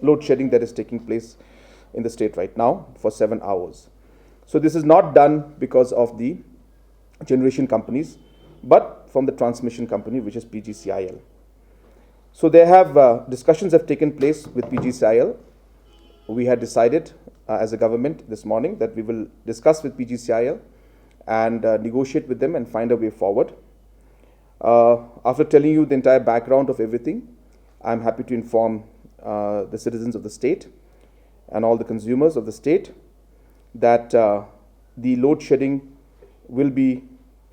load shedding that is taking place in the state right now for 7 hours. So this is not done because of the generation companies, but from the transmission company, which is PGCIL. So there have discussions have taken place with PGCIL. We had decided as a government this morning that we will discuss with PGCIL and negotiate with them and find a way forward. After telling you the entire background of everything, I'm happy to inform the citizens of the state and all the consumers of the state that the load shedding will be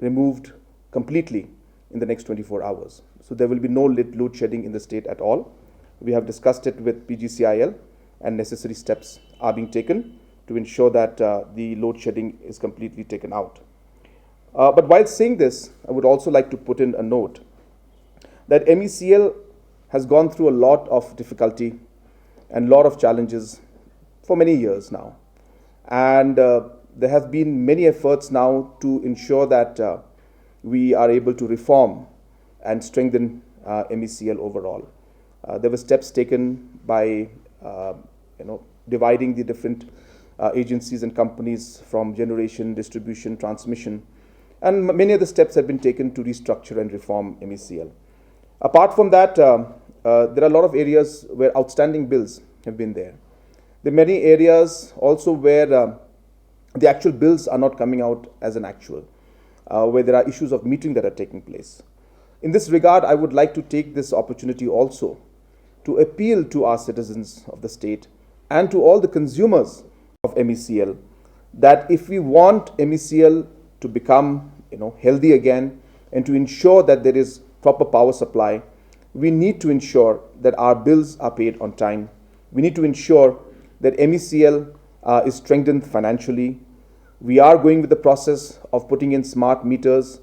removed completely in the next 24 hours. So there will be no load shedding in the state at all. We have discussed it with PGCIL and necessary steps are being taken to ensure that the load shedding is completely taken out. But while saying this, I would also like to put in a note that MECL has gone through a lot of difficulty and a lot of challenges for many years now. And there have been many efforts now to ensure that we are able to reform and strengthen MECL overall. There were steps taken by dividing the different agencies and companies from generation, distribution, transmission, and many other steps have been taken to restructure and reform MECL. Apart from that, there are a lot of areas where outstanding bills have been there. There are many areas also where the actual bills are not coming out as an actual, where there are issues of metering that are taking place. In this regard, I would like to take this opportunity also to appeal to our citizens of the state and to all the consumers of MECL that if we want MECL to become healthy again and to ensure that there is proper power supply, we need to ensure that our bills are paid on time. We need to ensure that MECL is strengthened financially. We are going with the process of putting in smart meters,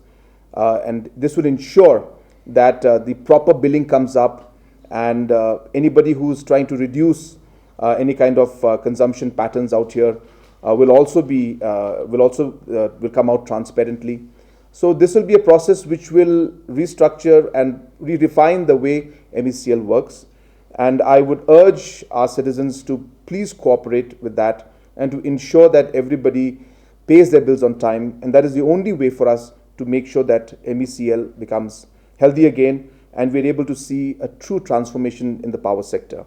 and this will ensure that the proper billing comes up, and anybody who's trying to reduce any kind of consumption patterns out here will come out transparently. So this will be a process which will restructure and redefine the way MECL works. And I would urge our citizens to please cooperate with that and to ensure that everybody pays their bills on time. And that is the only way for us to make sure that MECL becomes healthy again and we're able to see a true transformation in the power sector.